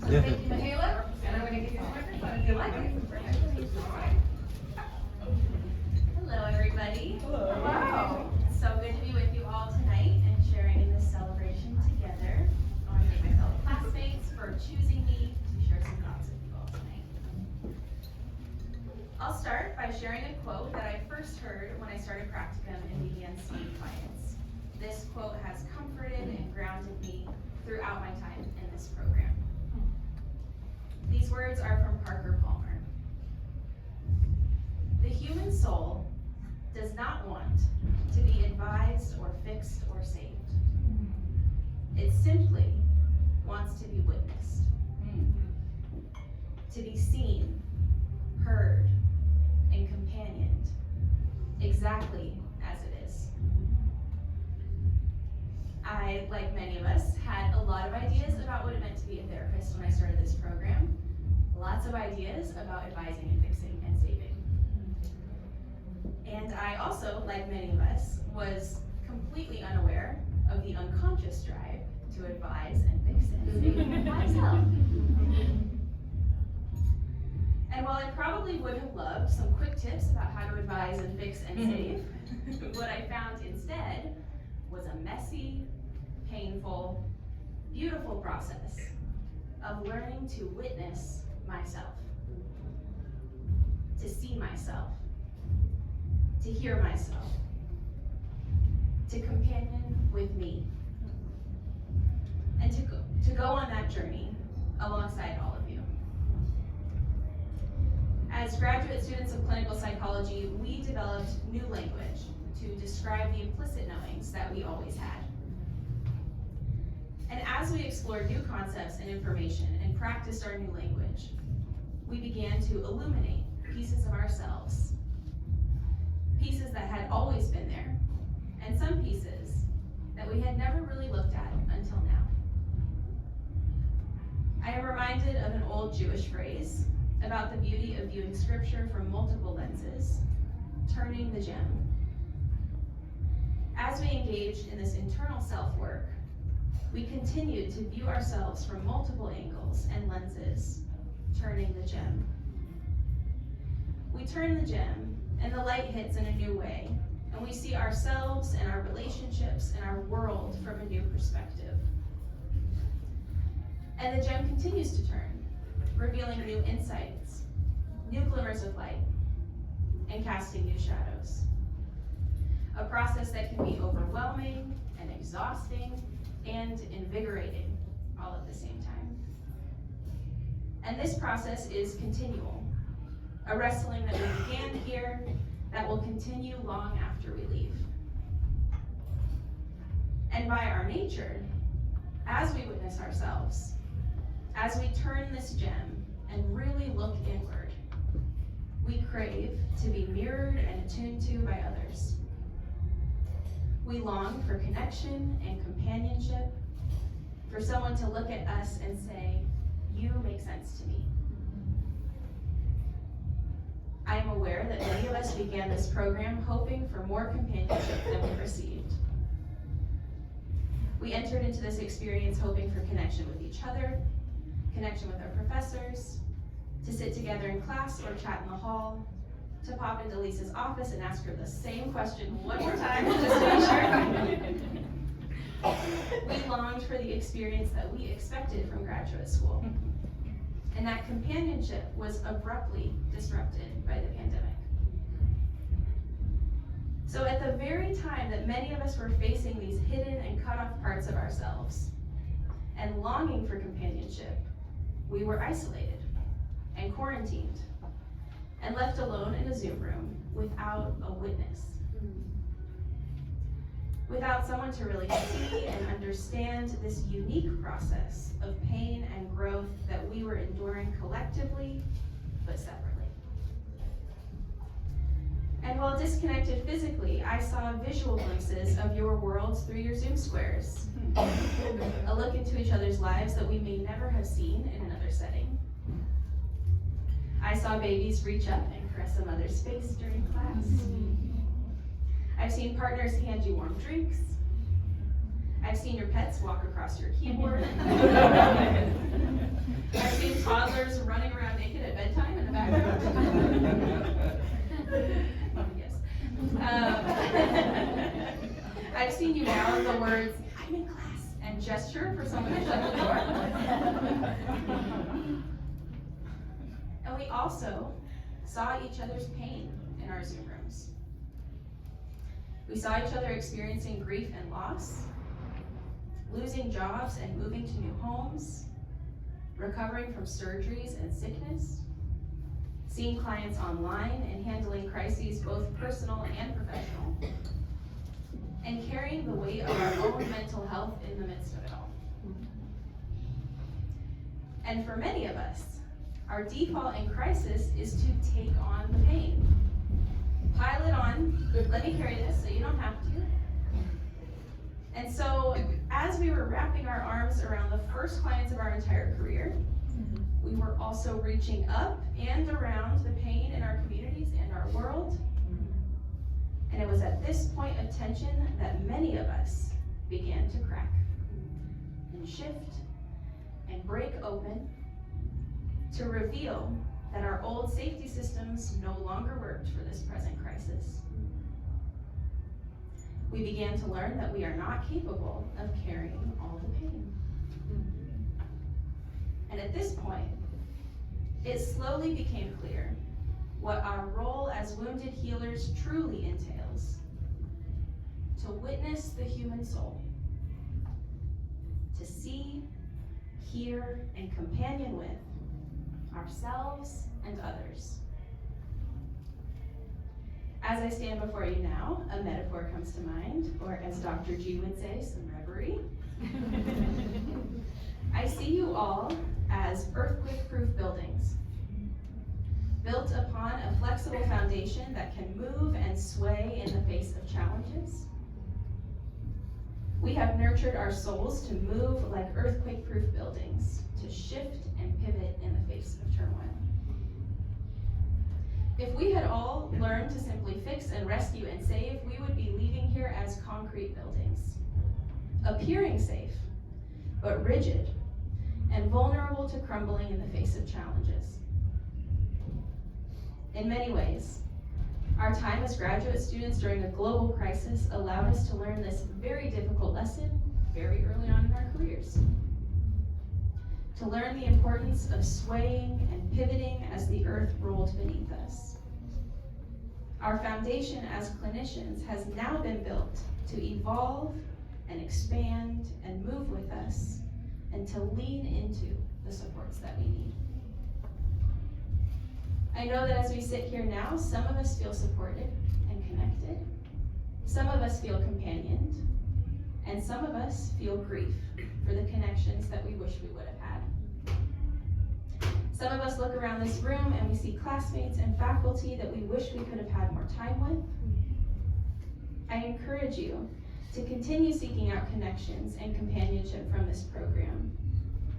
Thank you, Mahala. And I'm going to give you the microphone if you like it. All right. Hello, everybody. Hello. So good to be with you all tonight and sharing in this celebration together. I want to thank my fellow classmates for choosing me to share some thoughts with you all tonight. I'll start by sharing a quote that I first heard when I started practicum and began seeing clients. This quote has comforted and grounded me throughout my time in this program. These words are from Parker Palmer. The human soul does not want to be advised or fixed or saved. It simply wants to be witnessed, to be seen, heard, and companioned exactly as it is. I, like many of us, had a lot of ideas about what it meant to be a therapist when I started this program. Lots of ideas about advising and fixing and saving. And I also, like many of us, was completely unaware of the unconscious drive to advise and fix and save myself. And while I probably would have loved some quick tips about how to advise and fix and save, what I found instead was a messy, painful, beautiful process of learning to witness myself, to see myself, to hear myself, to companion with me, and to go on that journey alongside all of you. As graduate students of clinical psychology, we developed new language to describe the implicit knowings that we always had. And as we explored new concepts and information and practiced our new language, we began to illuminate pieces of ourselves, pieces that had always been there, and some pieces that we had never really looked at until now. I am reminded of an old Jewish phrase about the beauty of viewing scripture from multiple lenses, turning the gem. As we engaged in this internal self-work, we continued to view ourselves from multiple angles and lenses, turning the gem. We turn the gem, and the light hits in a new way, and we see ourselves and our relationships and our world from a new perspective. And the gem continues to turn, revealing new insights, new glimmers of light, and casting new shadows. A process that can be overwhelming and exhausting and invigorating all at the same time. And this process is continual, a wrestling that we began here that will continue long after we leave. And by our nature, as we witness ourselves, as we turn this gem and really look inward, we crave to be mirrored and attuned to by others. We long for connection and companionship, for someone to look at us and say, "You make sense to me." I am aware that many of us began this program hoping for more companionship than we received. We entered into this experience hoping for connection with each other, connection with our professors, to sit together in class or chat in the hall, to pop into Lisa's office and ask her the same question one more time just to be sure. We longed for the experience that we expected from graduate school. And that companionship was abruptly disrupted by the pandemic. So at the very time that many of us were facing these hidden and cut off parts of ourselves and longing for companionship, we were isolated and quarantined and left alone in a Zoom room without a witness. Without someone to really see and understand this unique process of pain and growth that we were enduring collectively, but separately. And while disconnected physically, I saw visual glimpses of your worlds through your Zoom squares. A look into each other's lives that we may never have seen in another setting. I saw babies reach up and caress a mother's face during class. I've seen partners hand you warm drinks. I've seen your pets walk across your keyboard. I've seen toddlers running around naked at bedtime in the background. Yes. I've seen you mouth the words, "I'm in class," and gesture for someone to shut the door. And we also saw each other's pain in our Zoom rooms. We saw each other experiencing grief and loss, losing jobs and moving to new homes, recovering from surgeries and sickness, seeing clients online and handling crises both personal and professional, and carrying the weight of our own mental health in the midst of it all. And for many of us, our default in crisis is to take on the pain. Pile it on, let me carry this so you don't have to. And so, as we were wrapping our arms around the first clients of our entire career, we were also reaching up and around the pain in our communities and our world. And it was at this point of tension that many of us began to crack and shift and break open to reveal that our old safety systems no longer worked for this present crisis. We began to learn that we are not capable of carrying all the pain. And at this point, it slowly became clear what our role as wounded healers truly entails: to witness the human soul, to see, hear, and companion with ourselves and others. As I stand before you now, a metaphor comes to mind, or as Dr. G would say, some reverie. I see you all as earthquake-proof buildings, built upon a flexible foundation that can move and sway in the face of challenges. We have nurtured our souls to move like earthquake-proof buildings, to shift and pivot in the face of turmoil. If we had all learned to simply fix and rescue and save, we would be leaving here as concrete buildings, appearing safe, but rigid and vulnerable to crumbling in the face of challenges. In many ways, our time as graduate students during a global crisis allowed us to learn this very difficult lesson very early on in our careers. To learn the importance of swaying and pivoting as the earth rolled beneath us. Our foundation as clinicians has now been built to evolve and expand and move with us, and to lean into the supports that we need. I know that as we sit here now, some of us feel supported and connected, some of us feel companioned, and some of us feel grief for the connections that we wish we would have had. Some of us look around this room and we see classmates and faculty that we wish we could have had more time with. I encourage you to continue seeking out connections and companionship from this program.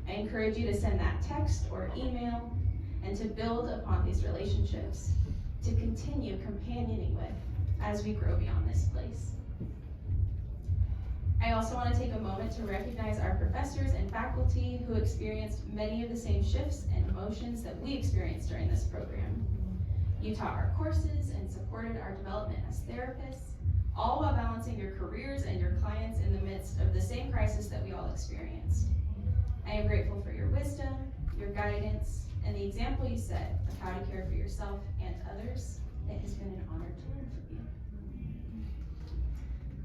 I encourage you to send that text or email and to build upon these relationships, to continue companioning with as we grow beyond this place. I also want to take a moment to recognize our professors and faculty who experienced many of the same shifts and emotions that we experienced during this program. You taught our courses and supported our development as therapists, all while balancing your careers and your clients in the midst of the same crisis that we all experienced. I am grateful for your wisdom, your guidance, and the example you set of how to care for yourself and others. It has been an honor to learn from you.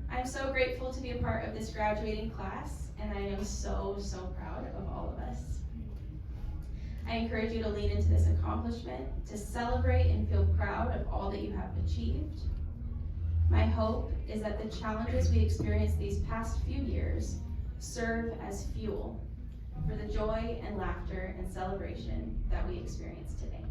I'm so grateful to be a part of this graduating class, and I am so, so proud of all of us. I encourage you to lean into this accomplishment, to celebrate and feel proud of all that you have achieved. My hope is that the challenges we experienced these past few years serve as fuel for the joy and laughter and celebration that we experience today.